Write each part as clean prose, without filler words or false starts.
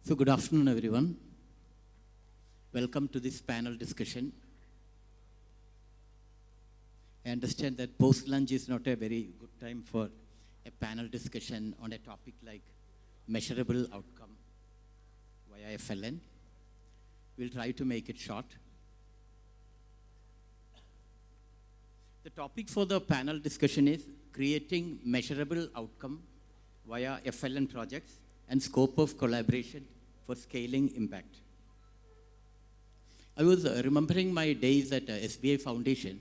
So good afternoon, everyone. Welcome to this panel discussion. I understand that post-lunch is not a very good time for a panel discussion on a topic like measurable outcome via FLN. We'll try to make it short. The topic for the panel discussion is creating measurable outcome via FLN projects and scope of collaboration for scaling impact. I was remembering my days at SBI Foundation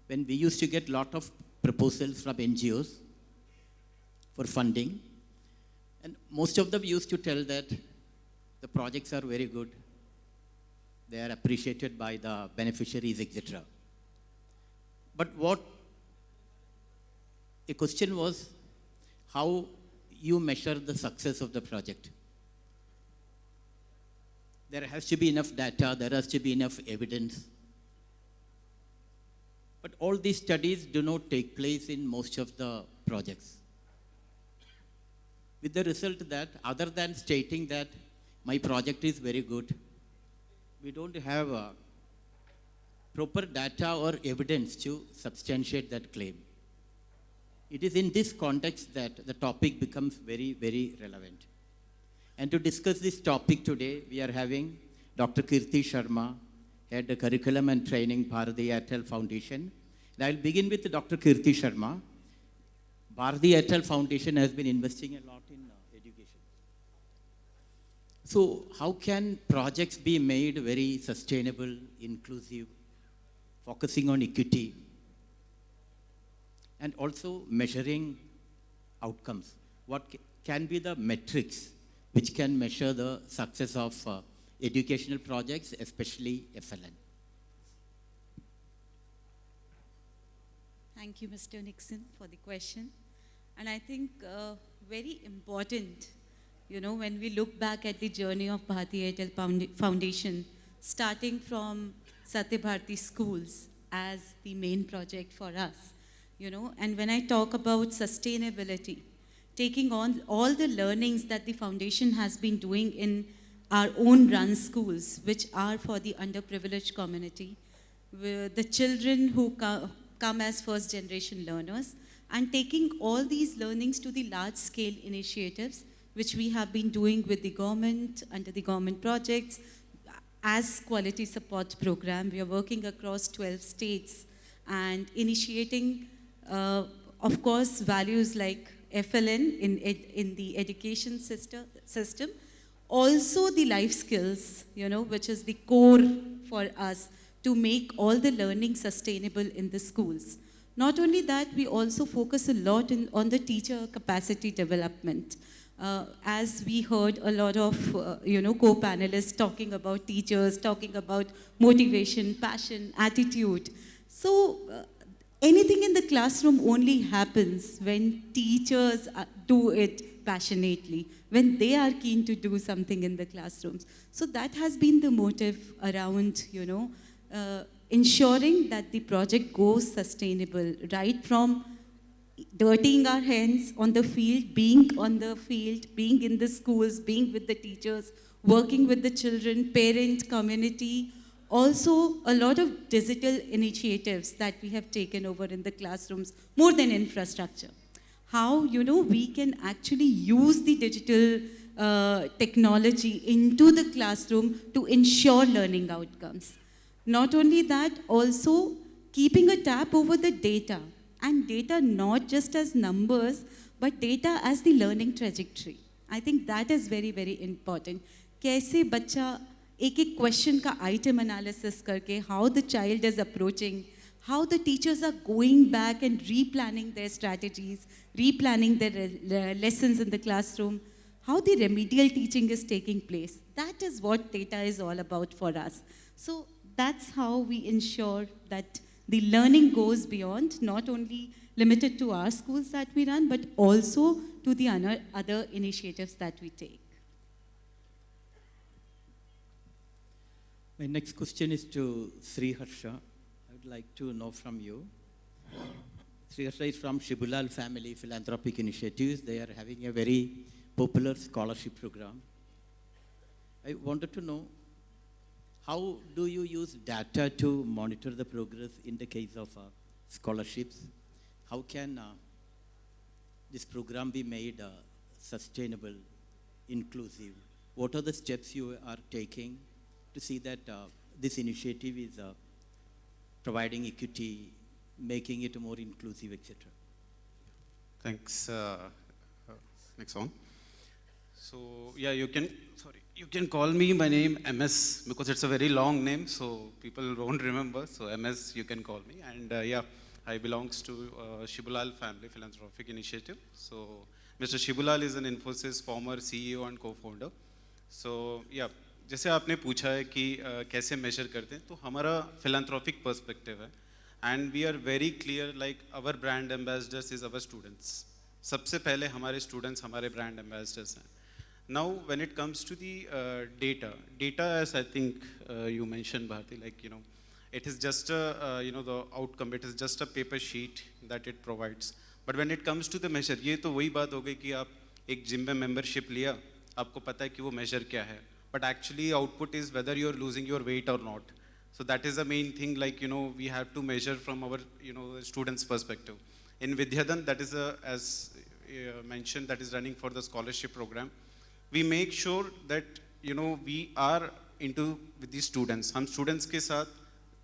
when we used to get a lot of proposals from NGOs for funding. And most of them used to tell that the projects are very good. They are appreciated by the beneficiaries, etc. But what the question was, how you measure the success of the project. There has to be enough data, there has to be enough evidence. But all these studies do not take place in most of the projects. With the result that, other than stating that my project is very good, we don't have proper data or evidence to substantiate that claim. It is in this context that the topic becomes very, very relevant. And to discuss this topic today, we are having Dr. Kirti Sharma, Head of Curriculum and Training, Bharati Airtel Foundation. And I'll begin with Dr. Kirti Sharma. Bharati Airtel Foundation has been investing a lot in education. So how can projects be made very sustainable, inclusive, focusing on equity, and also measuring outcomes? What can be the metrics which can measure the success of educational projects, especially FLN? Thank you, Mr. Nixon, for the question. And I think very important, when we look back at the journey of Bharati Airtel Foundation, starting from Satya Bharti schools as the main project for us, and when I talk about sustainability, taking on all the learnings that the foundation has been doing in our own run schools, which are for the underprivileged community, the children who come as first generation learners, and taking all these learnings to the large scale initiatives, which we have been doing with the government, under the government projects, as quality support program. We are working across 12 states and initiating, of course, values like FLN in the education system. Also the life skills, which is the core for us to make all the learning sustainable in the schools. Not only that, we also focus a lot on the teacher capacity development. As we heard a lot of co-panelists talking about teachers, talking about motivation, passion, attitude. So anything in the classroom only happens when teachers do it passionately, when they are keen to do something in the classrooms. So that has been the motive around, ensuring that the project goes sustainable, right from dirtying our hands on the field, being on the field, being in the schools, being with the teachers, working with the children, parent, community. Also, a lot of digital initiatives that we have taken over in the classrooms, more than infrastructure. How, we can actually use the digital technology into the classroom to ensure learning outcomes. Not only that, also keeping a tab over the data, and data not just as numbers, but data as the learning trajectory. I think that is very, very important. कैसे बच्चा एक question का item analysis करके, how the child is approaching, how the teachers are going back and replanning their strategies, replanning their lessons in the classroom, how the remedial teaching is taking place. That is what data is all about for us. So that's how we ensure that the learning goes beyond, not only limited to our schools that we run, but also to the other initiatives that we take. My next question is to Sri Harsha. I would like to know from you. Sri Harsha is from Shibulal Family Philanthropic Initiatives. They are having a very popular scholarship program. I wanted to know, how do you use data to monitor the progress in the case of scholarships? How can this program be made sustainable, inclusive? What are the steps you are taking to see that this initiative is providing equity, making it more inclusive, etc.? Thanks. Next one. So yeah, you can call me my name MS because it's a very long name, so people won't remember. So MS, you can call me. And yeah, I belongs to Shibulal Family Philanthropic Initiative. So Mr. Shibulal is an Infosys former CEO and co-founder. So yeah, जैसे आपने पूछा है कि कैसे major करते हैं, तो हमारा philanthropic perspective है, and we are very clear, like our brand ambassadors is our students. सबसे पहले हमारे students हमारे brand ambassadors हैं. Now, when it comes to the data, as I think you mentioned, Bharti, like, it is just a, the outcome, it is just a paper sheet that it provides. But when it comes to the measure, ये तो वही बात हो गई कि आप एक gym में membership लिया, आपको पता है कि वो measure क्या है. But actually, output is whether you're losing your weight or not. So that is the main thing, like, we have to measure from our, students' perspective. In Vidyadan, that is, as mentioned, that is running for the scholarship program. We make sure that we are into with these students. हम students के साथ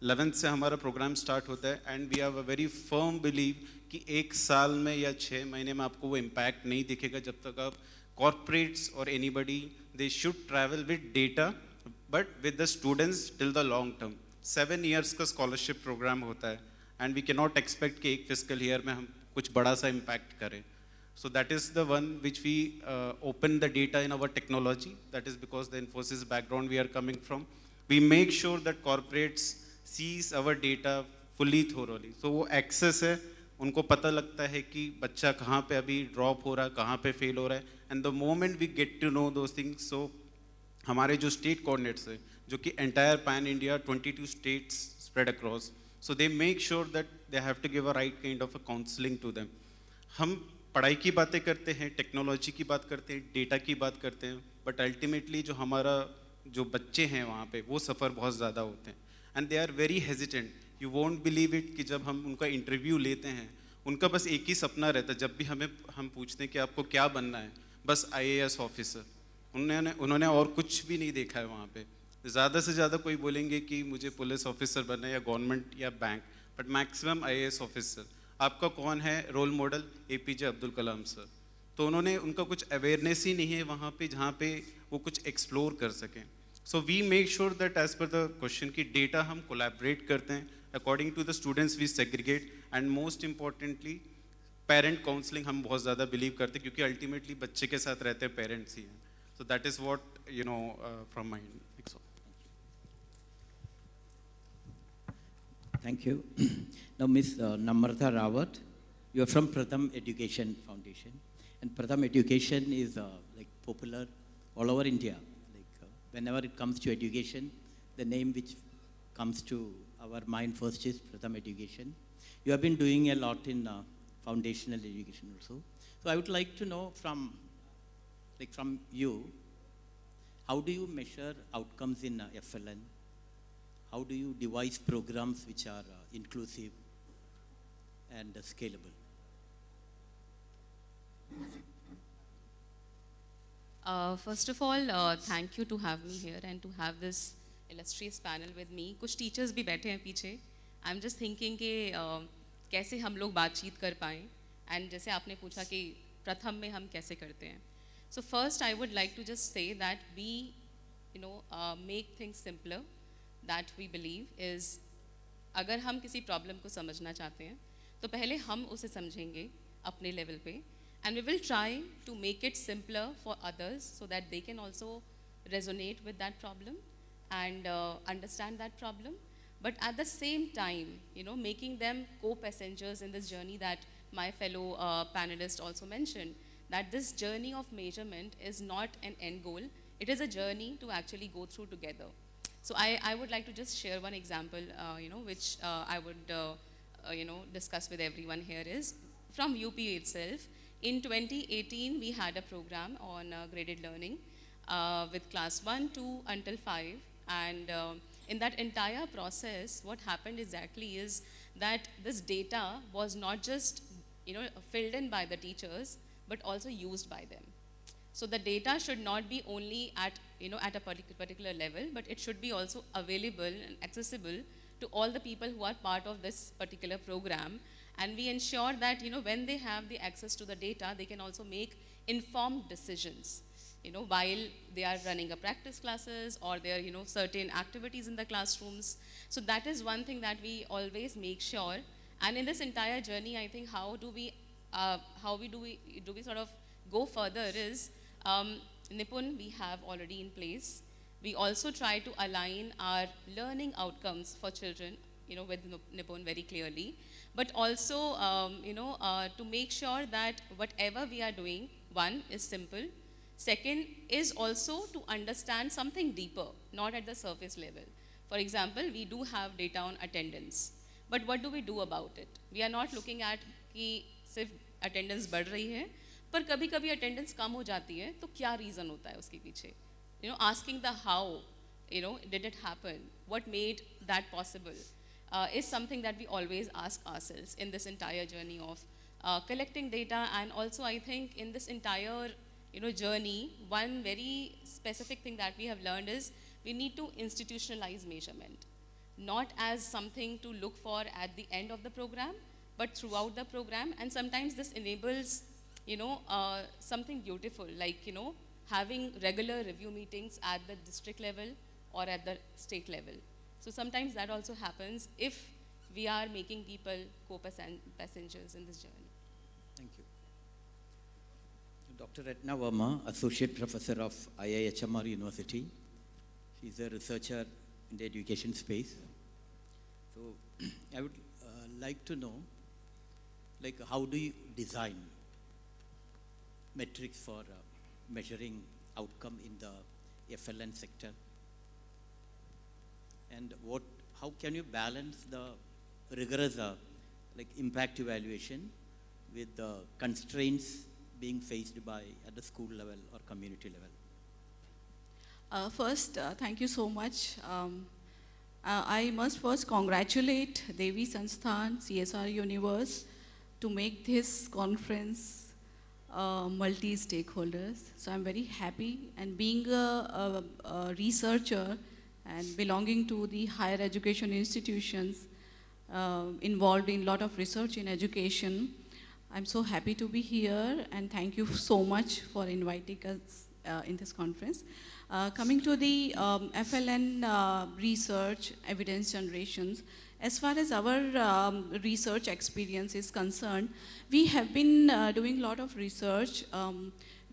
11th से हमारा program start होता है, and we have a very firm belief कि एक साल में या 6 महीने में आपको वो impact नहीं दिखेगा जब तक आप corporates or anybody, they should travel with data, but with the students till the long term. 7 years का scholarship program होता है, and we cannot expect कि एक fiscal year में हम कुछ बड़ा सा impact करें. So that is the one which we open the data in our technology. That is because the Infosys background we are coming from. We make sure that corporates sees our data fully thoroughly. So वो access है, उनको पता लगता है कि बच्चा कहाँ पे अभी drop हो रहा है, कहाँ पे fail हो रहा है. And the moment we get to know those things, so हमारे जो state coordinates हैं, जो कि entire pan India, 22 states spread across. So they make sure that they have to give a right kind of a counseling to them. हम पढ़ाई की बातें करते हैं, टेक्नोलॉजी की बात करते हैं, डेटा की बात करते हैं, बट अल्टीमेटली जो हमारा जो बच्चे हैं वहाँ पे वो सफ़र बहुत ज़्यादा होते हैं, and they are very hesitant. You won't believe it कि जब हम उनका इंटरव्यू लेते हैं, उनका बस एक ही सपना रहता है. जब भी हम पूछते हैं कि आपको क्या बनना है, बस IAS ऑफिसर. उन्होंने और कुछ भी नहीं देखा है वहाँ पे. ज़्यादा से ज़्यादा कोई बोलेंगे कि मुझे पुलिस ऑफिसर बनना है या गवर्नमेंट या bank, but maximum IAS officer. आपका कौन है role model? APJ Abdul Kalam sir. तो उनका कुछ अवेयरनेस ही नहीं है वहाँ पे जहाँ पे वो कुछ एक्सप्लोर कर सकें. So we make sure that as per the question की डेटा हम कोलैबोरेट करते हैं, according to the students we segregate, and most importantly parent counselling हम बहुत ज़्यादा बिलीव करते हैं, क्योंकि अल्टीमेटली बच्चे के साथ रहते हैं पेरेंट्स ही हैं. So that is what from my and. Thank you. Now, Ms. Namrata Rawat, you are from Pratham Education Foundation, and Pratham Education is like popular all over India. Like whenever it comes to education, the name which comes to our mind first is Pratham Education. You have been doing a lot in foundational education also. So I would like to know from you, how do you measure outcomes in FLN? How do you devise programs which are inclusive and scalable? First of all, thank you to have me here and to have this illustrious panel with me. कुछ teachers भी बैठे हैं पीछे. I'm just thinking कि कैसे हम लोग बातचीत कर पाएं, and जैसे आपने पूछा कि प्रथम में हम कैसे करते हैं. So first, I would like to just say that we, make things simpler. That we believe is, अगर हम किसी प्रॉब्लम को समझना चाहते हैं तो पहले हम उसे समझेंगे अपने लेवल पे, and we will try to make it simpler for others so that they can also resonate with that problem and understand that problem, but at the same time, making them co-passengers in this journey that my fellow panelist also mentioned, that this journey of measurement is not an end goal, it is a journey to actually go through together. So I would like to just share one example, which I would, discuss with everyone here is from UP itself. In 2018, we had a program on graded learning. with class 1, 2 until 5. And in that entire process, what happened exactly is that this data was not just filled in by the teachers, but also used by them. So the data should not be only at a particular level, but it should be also available and accessible to all the people who are part of this particular program. And we ensure that when they have the access to the data, they can also make informed decisions while they are running a practice classes or there are certain activities in the classrooms. So that is one thing that we always make sure. And in this entire journey, I think do we sort of go further is Nipun we have already in place. We also try to align our learning outcomes for children with Nipun very clearly, but also to make sure that whatever we are doing, one is simple, second is also to understand something deeper, not at the surface level. For example, we do have data on attendance, but what do we do about it? We are not looking at कि सिर्फ attendance बढ़ रही है, पर कभी-कभी attendance कम हो जाती है, तो क्या reason होता है उसके पीछे? Asking the how, did it happen? What made that possible? Is something that we always ask ourselves in this entire journey of collecting data. And also I think in this entire journey, one very specific thing that we have learned is we need to institutionalize measurement, not as something to look for at the end of the program, but throughout the program. And sometimes this enables something beautiful, like having regular review meetings at the district level or at the state level. So sometimes that also happens if we are making people co-passengers in this journey. Thank you. Dr. Ratna Verma, Associate Professor of IIHMR University. She's a researcher in the education space. So I would like to know, how do you design metrics for measuring outcome in the FLN sector? And how can you balance the rigorous impact evaluation with the constraints being faced at the school level or community level? First, thank you so much. I must first congratulate Devi Sansthan, CSR Universe, to make this conference multi-stakeholders. So I'm very happy, and being a researcher and belonging to the higher education institutions involved in a lot of research in education, I'm so happy to be here, and thank you so much for inviting us in this conference. Coming to the FLN research, evidence generations, as far as our research experience is concerned, we have been doing a lot of research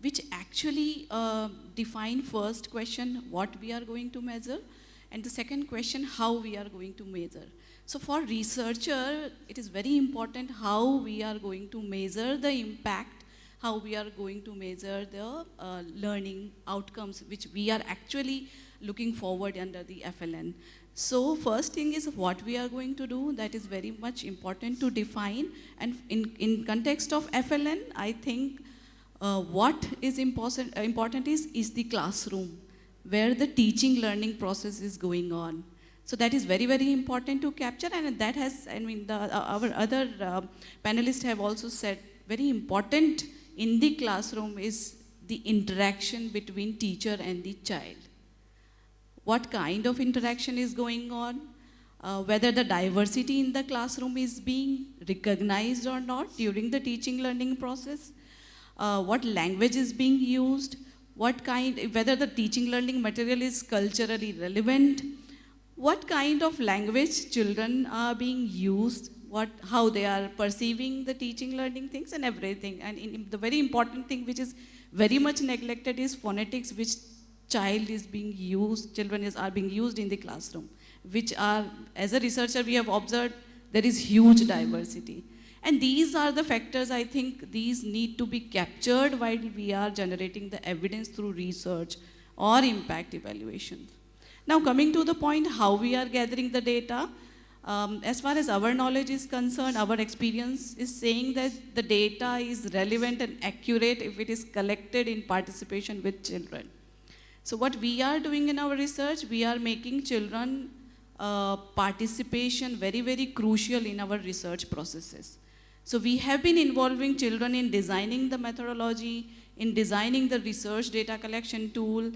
which actually define first question, what we are going to measure, and the second question, how we are going to measure. So for researcher, it is very important how we are going to measure the impact, how we are going to measure the learning outcomes, which we are actually looking forward under the FLN. So first thing is what we are going to do, that is very much important to define. And in context of FLN, I think what is important is the classroom, where the teaching learning process is going on. So that is very, very important to capture, and that has, our other panelists have also said, very important in the classroom is the interaction between teacher and the child. What kind of interaction is going on, whether the diversity in the classroom is being recognized or not during the teaching learning process, what language is being used, whether the teaching learning material is culturally relevant, what kind of language children are being used, how they are perceiving the teaching learning things and everything. And the very important thing which is very much neglected is phonetics, which children are being used in the classroom, which are, as a researcher, we have observed there is huge diversity. And these are the factors, I think, these need to be captured while we are generating the evidence through research or impact evaluation. Now coming to the point how we are gathering the data, as far as our knowledge is concerned, our experience is saying that the data is relevant and accurate if it is collected in participation with children. So what we are doing in our research, we are making children participation very, very crucial in our research processes. So we have been involving children in designing the methodology, in designing the research data collection tool,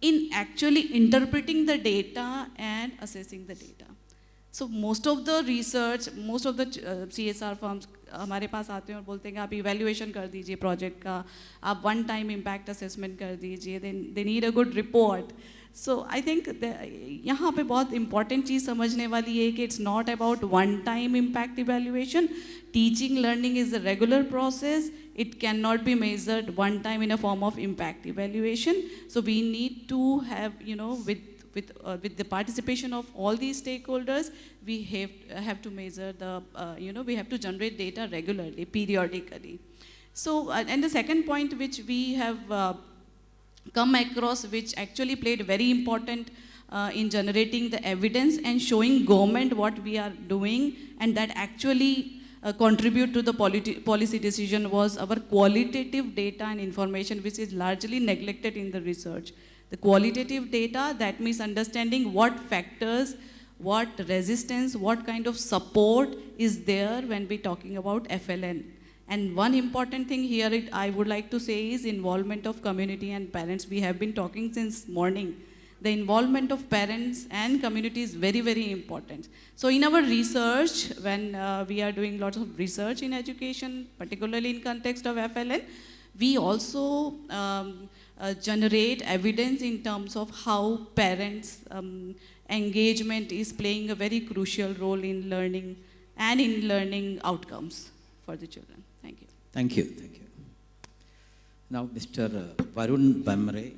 in actually interpreting the data and assessing the data. So most of the research, most of the CSR firms हमारे पास आते हैं और बोलते हैं कि आप evaluation कर दीजिए project का, आप one time impact assessment कर दीजिए, then they need a good report. So I think यहाँ पे बहुत important चीज़ समझने वाली है कि it's not about one time impact evaluation. Teaching learning is a regular process. It cannot be measured one time in a form of impact evaluation. So we need to have, you know, with the participation of all these stakeholders, we have to measure the, you know, we have to generate data regularly, periodically. So, and the second point which we have come across, which actually played very important in generating the evidence and showing government what we are doing, and that actually contribute to the policy decision, was our qualitative data and information, which is largely neglected in the research. The qualitative data, that means understanding what factors, what resistance, what kind of support is there when we're talking about FLN. And one important thing here I would like to say is involvement of community and parents. We have been talking since morning. The involvement of parents and community is very, very important. So in our research, when we are doing lots of research in education, particularly in context of FLN, we also generate evidence in terms of how parents' engagement is playing a very crucial role in learning and in learning outcomes for the children. Thank you. Thank you. Thank you. Now, Mr. Varun Bamre,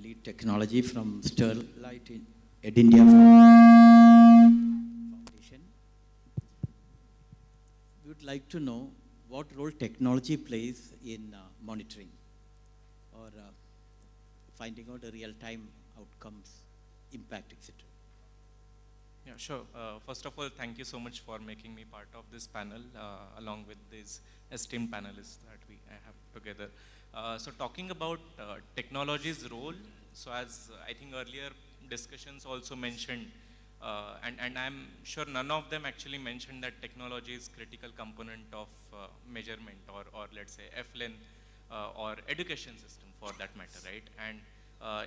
lead technology from Sterlite in India Foundation. We would like to know what role technology plays in monitoring or finding out the real-time outcomes, impact, etc. Yeah, sure. First of all, thank you so much for making me part of this panel, along with these esteemed panelists that I have together. So talking about technology's role, so as I think earlier discussions also mentioned, and I'm sure none of them actually mentioned that technology is critical component of measurement or let's say FLN or education system for that matter, right? And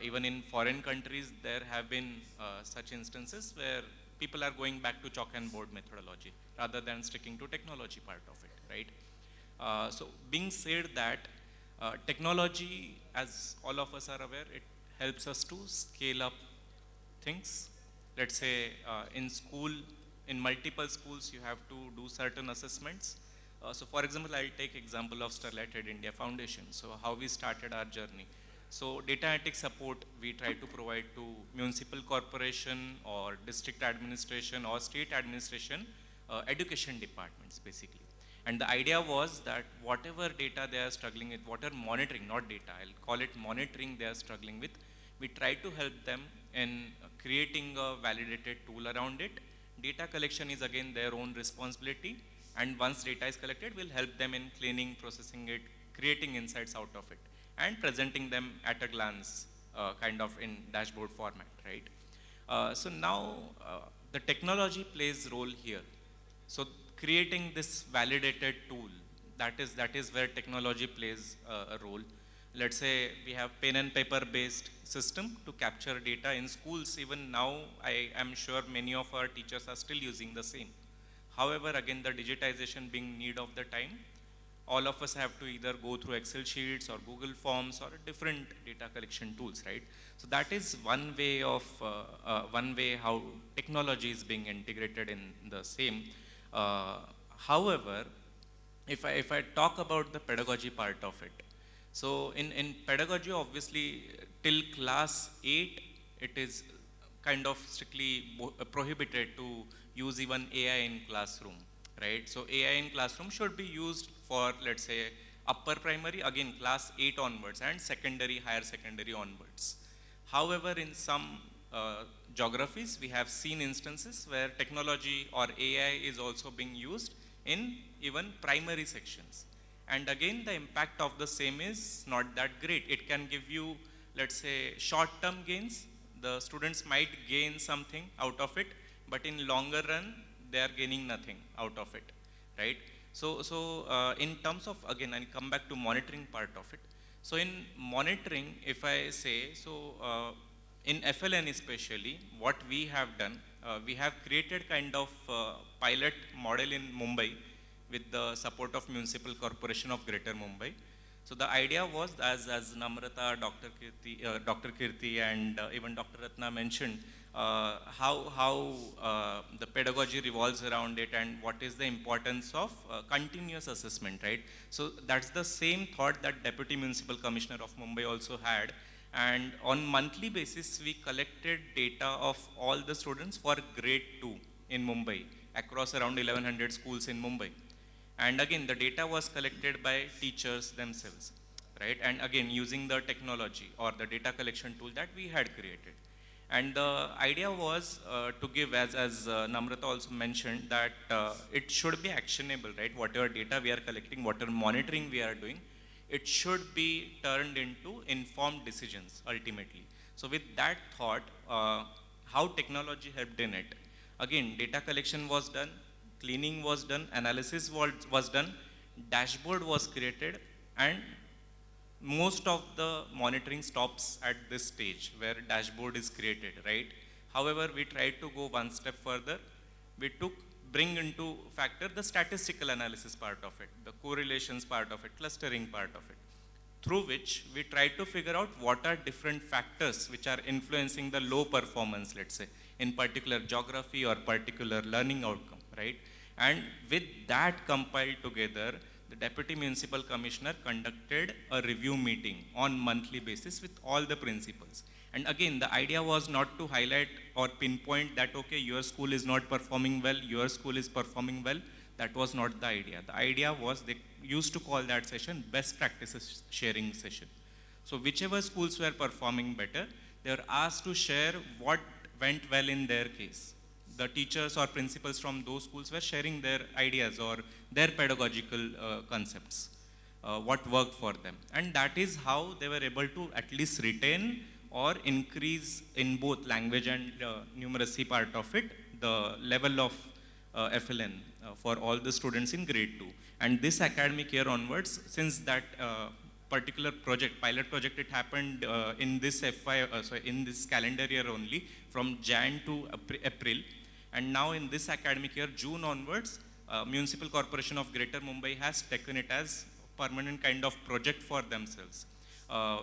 even in foreign countries, there have been such instances where people are going back to chalk and board methodology rather than sticking to technology part of it, right? So being said that, technology, as all of us are aware, it helps us to scale up things. Let's say in school, in multiple schools, you have to do certain assessments. So for example, I'll take example of Sterlite India Foundation. So how we started our journey. So data analytics support we try to provide to municipal corporation or district administration or state administration, education departments basically. And the idea was that whatever data they are struggling with, whatever monitoring, not data, I'll call it monitoring they are struggling with, we try to help them in creating a validated tool around it. Data collection is again their own responsibility, and once data is collected, we'll help them in cleaning, processing it, creating insights out of it, and presenting them at a glance, kind of in dashboard format, right? So now the technology plays role here. So creating this validated tool, that is where technology plays a role. Let's say we have pen and paper based system to capture data in schools. Even now, I am sure many of our teachers are still using the same. However, again, the digitization being need of the time, all of us have to either go through Excel sheets or Google Forms or different data collection tools, right? So that is one way how technology is being integrated in the same. However, if I talk about the pedagogy part of it, so in pedagogy, obviously, till class 8, it is kind of strictly prohibited to use even AI in classroom, right? So AI in classroom should be used for, let's say, upper primary, again, class 8 onwards, and secondary, higher secondary onwards. However, in some geographies, we have seen instances where technology or AI is also being used in even primary sections. And again, the impact of the same is not that great. It can give you let's say, short-term gains. The students might gain something out of it, but in longer run, they are gaining nothing out of it, right? So in terms of, again, I'll come back to monitoring part of it. So in monitoring, if I say, in FLN especially, what we have done, we have created kind of pilot model in Mumbai with the support of Municipal Corporation of Greater Mumbai. So the idea was, as Namrata, Dr. Kirti and even Dr. Ratna mentioned, how the pedagogy revolves around it and what is the importance of continuous assessment, right? So that's the same thought that Deputy Municipal Commissioner of Mumbai also had. And on monthly basis, we collected data of all the students for grade 2 in Mumbai, across around 1100 schools in Mumbai. And again, the data was collected by teachers themselves, right? And again, using the technology or the data collection tool that we had created. And the idea was to give, as Namrata also mentioned, that it should be actionable, right? Whatever data we are collecting, whatever monitoring we are doing, it should be turned into informed decisions ultimately. So with that thought, how technology helped in it? Again, data collection was done, cleaning was done, analysis was done, dashboard was created, and most of the monitoring stops at this stage where dashboard is created, right? However, we tried to go one step further. We bring into factor the statistical analysis part of it, the correlations part of it, clustering part of it, through which we try to figure out what are different factors which are influencing the low performance, let's say, in particular geography or particular learning outcome, right? And with that compiled together, the Deputy Municipal Commissioner conducted a review meeting on monthly basis with all the principals. And again, the idea was not to highlight or pinpoint that, okay, your school is not performing well, your school is performing well. That was not the idea. The idea was they used to call that session best practices sharing session. So whichever schools were performing better, they were asked to share what went well in their case. The teachers or principals from those schools were sharing their ideas or their pedagogical concepts, what worked for them. And that is how they were able to at least retain or increase in both language and numeracy part of it, the level of FLN for all the students in grade 2. And this academic year onwards, since that particular project, pilot project, it happened in this in this calendar year only, from Jan to April. And now in this academic year, June onwards, Municipal Corporation of Greater Mumbai has taken it as permanent kind of project for themselves,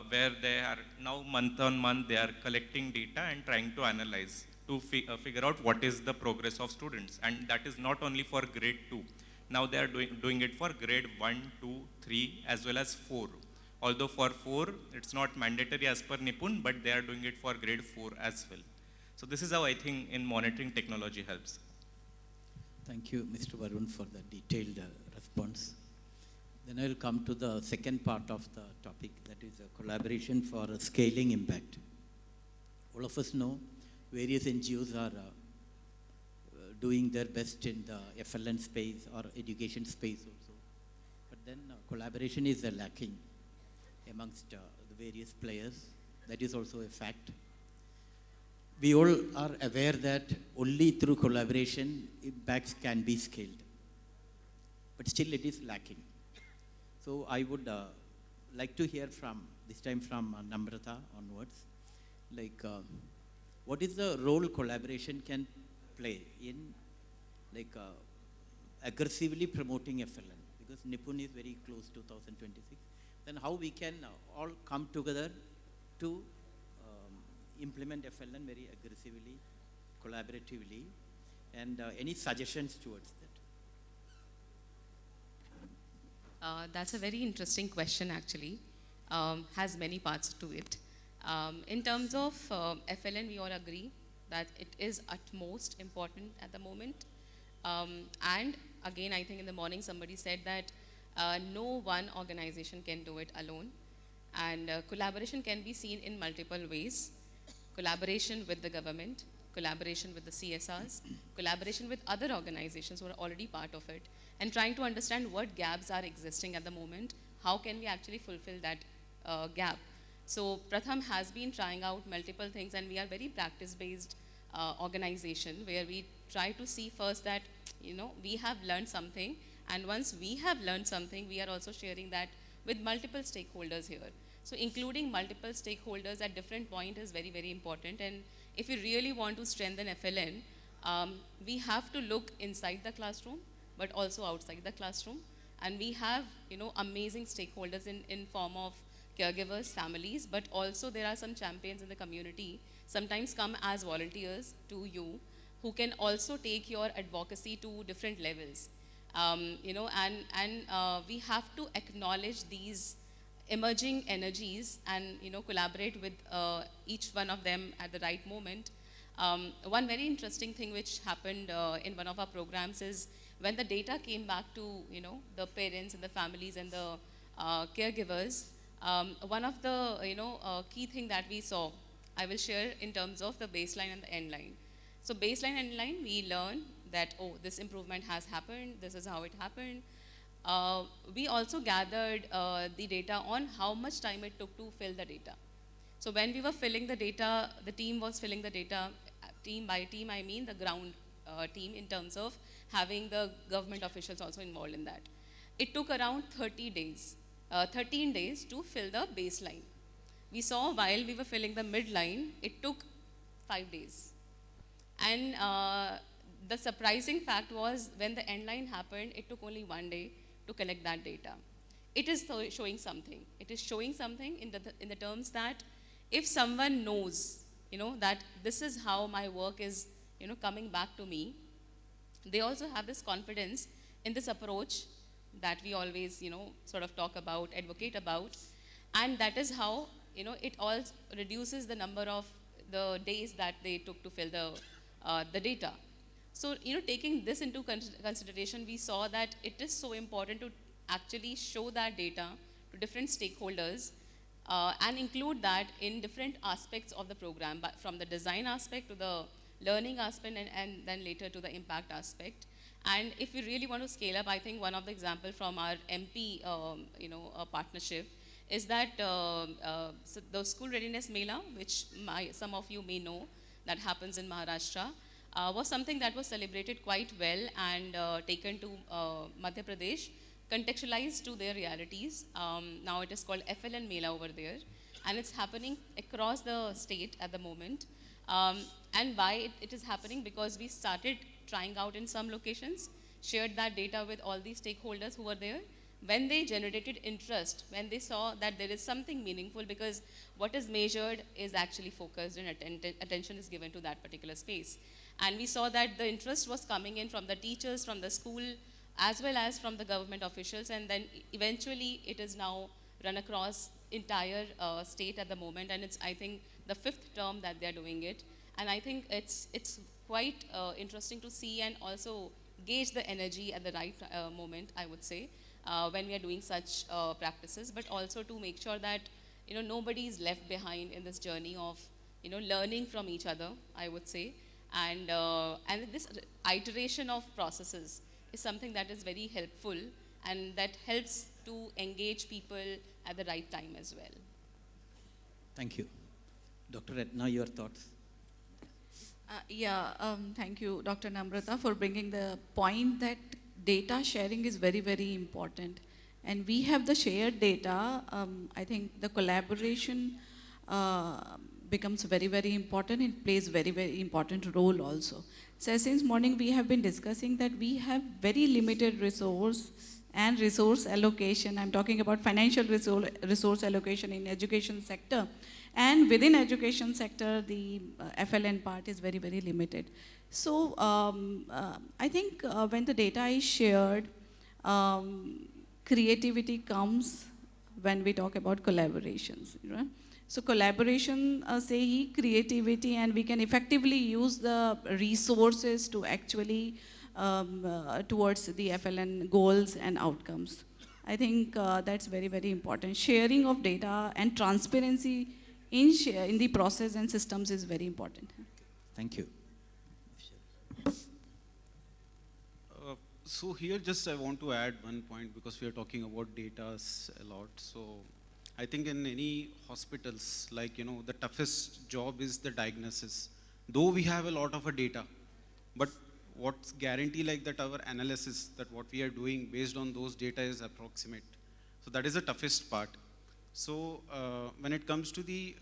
where they are now month on month, they are collecting data and trying to analyze to figure out what is the progress of students. And that is not only for grade 2. Now they are doing it for grade 1, 2, 3, as well as 4. Although for 4, it's not mandatory as per Nipun, but they are doing it for grade 4 as well. So this is how I think in monitoring technology helps. Thank you, Mr. Varun, for the detailed response. Then I will come to the second part of the topic, that is a collaboration for a scaling impact. All of us know various NGOs are doing their best in the FLN space or education space also. But then collaboration is lacking amongst the various players. That is also a fact. We all are aware that only through collaboration impacts can be scaled. But still it is lacking. So I would like to hear from, this time from Namrata onwards, like what is the role collaboration can play in like aggressively promoting FLN? Because Nipun is very close to 2026. Then how we can all come together to implement FLN very aggressively, collaboratively, and any suggestions towards that? That's a very interesting question actually. Has many parts to it. In terms of FLN, we all agree that it is utmost important at the moment. And again, I think in the morning somebody said that no one organization can do it alone. And collaboration can be seen in multiple ways. Collaboration with the government, collaboration with the CSRs, collaboration with other organizations who are already part of it, and trying to understand what gaps are existing at the moment, how can we actually fulfill that gap. So Pratham has been trying out multiple things, and we are very practice-based organization where we try to see first that, we have learned something, and once we have learned something, we are also sharing that with multiple stakeholders here. So including multiple stakeholders at different points is very, very important. And if we really want to strengthen FLN, we have to look inside the classroom, but also outside the classroom. And we have, amazing stakeholders in form of caregivers, families, but also there are some champions in the community, sometimes come as volunteers to you, who can also take your advocacy to different levels. We have to acknowledge these emerging energies and, collaborate with each one of them at the right moment. One very interesting thing which happened in one of our programs is when the data came back to, the parents and the families and the caregivers, one of the, key thing that we saw, I will share in terms of the baseline and the end line. So baseline and end line, we learn that, oh, this improvement has happened, this is how it happened. We also gathered the data on how much time it took to fill the data. So when we were filling the data, the team was filling the data, team by team, I mean the ground team, in terms of having the government officials also involved in that. It took around 13 days to fill the baseline. We saw while we were filling the midline, it took 5 days. And the surprising fact was when the end line happened, it took only 1 day to collect that data. It is showing something. It is showing something in the terms that if someone knows, that this is how my work is, coming back to me, they also have this confidence in this approach that we always, sort of talk about, advocate about. And that is how, it all reduces the number of the days that they took to fill the data. So, taking this into consideration, we saw that it is so important to actually show that data to different stakeholders and include that in different aspects of the program, but from the design aspect to the learning aspect and then later to the impact aspect. And if we really want to scale up, I think one of the examples from our MP partnership is that so the School Readiness Mela, which some of you may know, that happens in Maharashtra, was something that was celebrated quite well and taken to Madhya Pradesh, contextualized to their realities. Now it is called FLN Mela over there, and it's happening across the state at the moment. And why it is happening? Because we started trying out in some locations, shared that data with all these stakeholders who were there. When they generated interest, when they saw that there is something meaningful, because what is measured is actually focused and attention is given to that particular space. And we saw that the interest was coming in from the teachers, from the school, as well as from the government officials, and then eventually it is now run across entire state at the moment, and it's, I think, the 5th term that they're doing it. And I think it's quite interesting to see and also gauge the energy at the right moment, I would say, when we are doing such practices, but also to make sure that, nobody is left behind in this journey of, learning from each other, I would say. And this iteration of processes is something that is very helpful and that helps to engage people at the right time as well. Thank you. Dr. Etna, your thoughts? Thank you, Dr. Namrata, for bringing the point that data sharing is very, very important. And we have the shared data. I think the collaboration becomes very, very important. It plays very, very important role also. So since morning we have been discussing that we have very limited resource and resource allocation. I'm talking about financial resource allocation in education sector. And within education sector, the FLN part is very, very limited. So I think when the data is shared, creativity comes when we talk about collaborations. Right? So collaboration, say creativity, and we can effectively use the resources to actually towards the FLN goals and outcomes. I think that's very, very important. Sharing of data and transparency in the process and systems is very important. Thank you. So here just I want to add one point, because we are talking about data a lot. So I think in any hospitals, like, the toughest job is the diagnosis. Though we have a lot of data, but what's guarantee like that our analysis, that what we are doing based on those data is approximate. So that is the toughest part. So when it comes to the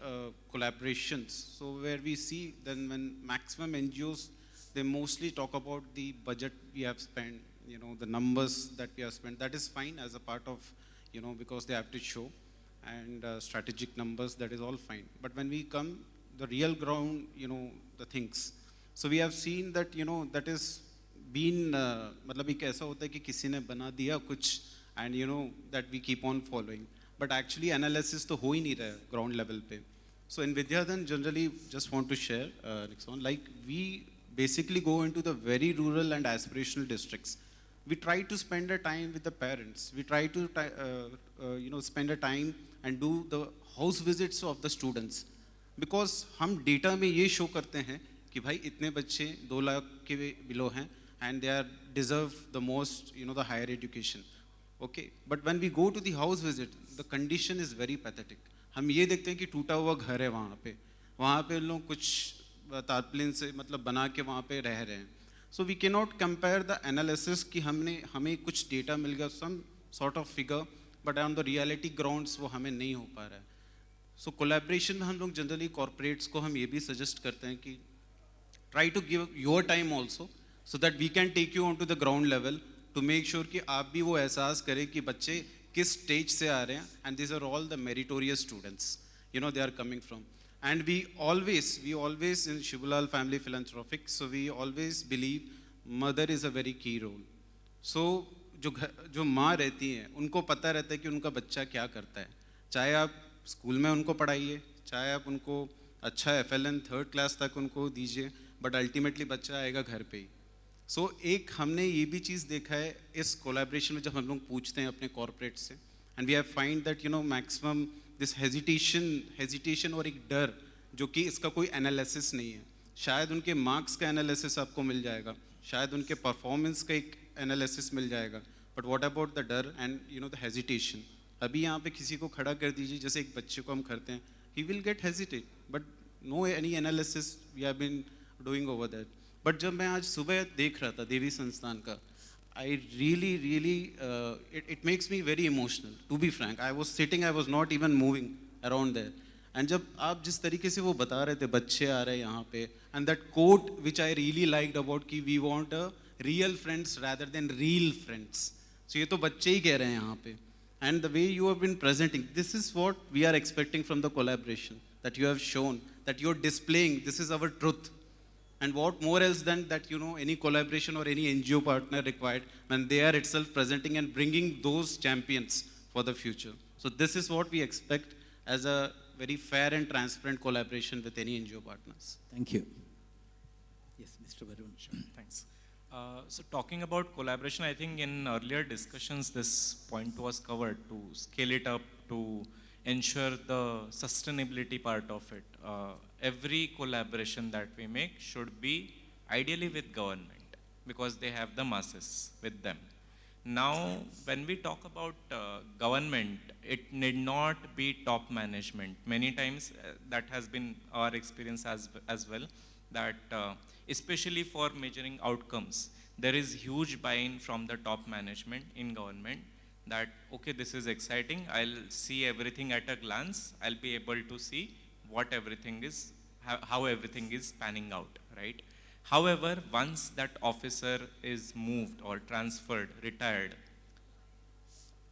collaborations, so where we see then when maximum NGOs, they mostly talk about the budget we have spent, the numbers that we have spent. That is fine as a part of, because they have to show, and strategic numbers, that is all fine. But when we come the real ground, the things, so we have seen that, that is been, मतलब एक ऐसा होता है कि किसी ने बना दिया कुछ, and that we keep on following. But actually analysis तो हो ही नहीं रहा है ground level पे. So in Vidyadhan, generally just want to share, next one, like we basically go into the very rural and aspirational districts. We try to spend a time with the parents. We try to, spend a time and do the house visits of the students. Because हम data में ये show करते हैं कि भाई इतने बच्चे 2 लाख के below हैं and they are deserve the most, the higher education. Okay, but when we go to the house visit, the condition is very pathetic. हम ये देखते हैं कि टूटा हुआ घर है वहाँ पे लोग कुछ तारप्लिन से मतलब बना के वहाँ पे रह रहे हैं. So we cannot compare the analysis कि हमें कुछ data मिल गया, some sort of figure, but on the reality grounds वो हमें नहीं हो पा रहा है. So collaboration में हम लोग generally corporates को हम ये भी suggest करते हैं कि try to give your time also, so that we can take you onto the ground level to make sure कि आप भी वो एहसास करें कि बच्चे किस stage से आ रहे हैं, and these are all the meritorious students, they are coming from. And we always in Shubhalal Family Philanthropic, so we always believe mother is a very key role. So जो माँ रहती हैं उनको पता रहता है कि उनका बच्चा क्या करता है, चाहे आप स्कूल में उनको पढ़ाइए, चाहे आप उनको अच्छा FLN 3rd क्लास तक उनको दीजिए, बट अल्टीमेटली बच्चा आएगा घर पे ही. सो एक हमने ये भी चीज़ देखा है इस कोलैबोरेशन में, जब हम लोग पूछते हैं अपने कॉर्पोरेट से, and we have find that maximum this hesitation और एक डर जो कि इसका कोई एनालिसिस नहीं है. शायद उनके मार्क्स का एनालिसिस आपको मिल जाएगा, शायद उनके परफॉर्मेंस का एक एनालिसिस मिल जाएगा, बट व्हाट अबाउट द डर एंड द हेजिटेशन. अभी यहाँ पे किसी को खड़ा कर दीजिए, जैसे एक बच्चे को हम करते हैं, he will get hesitate, but no any analysis we have been doing over that. But जब मैं आज सुबह देख रहा था देवी संस्थान का, I really, it makes me very emotional, to be frank. I was sitting, I was not even moving around there. And जब आप जिस तरीके से वो बता रहे थे, बच्चे आ रहे हैं यहाँ पे, and that quote which I really liked about कि we want a real friends rather than real friends. So ये तो बच्चे ही कह रहे हैं यहाँ पे. And the way you have been presenting, this is what we are expecting from the collaboration, that you have shown, that you're displaying, this is our truth. And what more else than that, any collaboration or any NGO partner required when they are itself presenting and bringing those champions for the future. So this is what we expect as a very fair and transparent collaboration with any NGO partners. Thank you. Yes, Mr. Varun. Sure, thanks. So talking about collaboration, I think in earlier discussions, this point was covered to scale it up, to ensure the sustainability part of it. Every collaboration that we make should be ideally with government, because they have the masses with them. Now, when we talk about government, it need not be top management. Many times that has been our experience as well, that especially for measuring outcomes, there is huge buy-in from the top management in government, that, okay, this is exciting, I'll see everything at a glance, I'll be able to see what everything is, how everything is panning out, right? However, once that officer is moved or transferred, retired,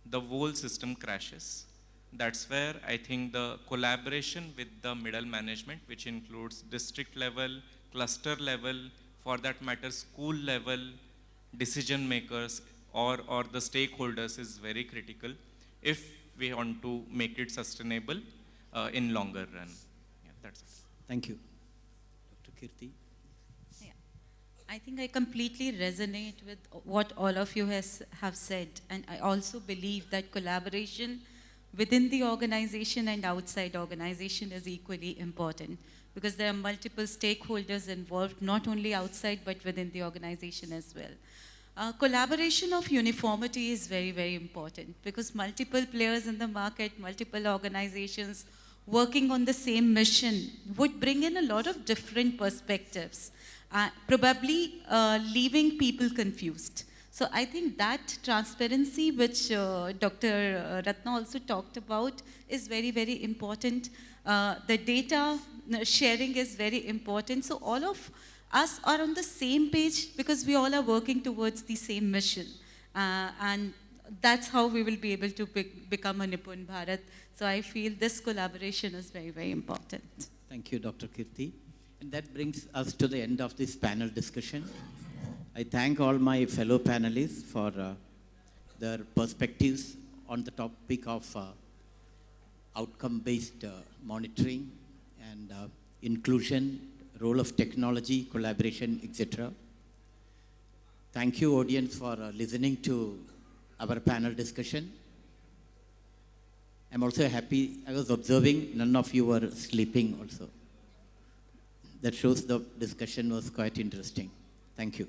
the whole system crashes. That's where I think the collaboration with the middle management, which includes district level, cluster level, for that matter, school level, decision makers, or the stakeholders, is very critical if we want to make it sustainable in longer run. Yeah, that's it. Thank you. Dr. Kirti. Yeah. I think I completely resonate with what all of you have said, and I also believe that collaboration within the organization and outside organization is equally important, because there are multiple stakeholders involved, not only outside but within the organization as well. Collaboration of uniformity is very, very important because multiple players in the market, multiple organizations working on the same mission would bring in a lot of different perspectives, probably leaving people confused. So I think that transparency, which Dr. Ratna also talked about, is very, very important. The data sharing is very important. So all of us are on the same page because we all are working towards the same mission. And that's how we will be able to become a Nipun Bharat. So I feel this collaboration is very, very important. Thank you, Dr. Kirti. And that brings us to the end of this panel discussion. I thank all my fellow panelists for their perspectives on the topic of outcome-based monitoring and inclusion, role of technology, collaboration, etc. Thank you, audience, for listening to our panel discussion. I'm also happy, I was observing none of you were sleeping also. That shows the discussion was quite interesting. Thank you.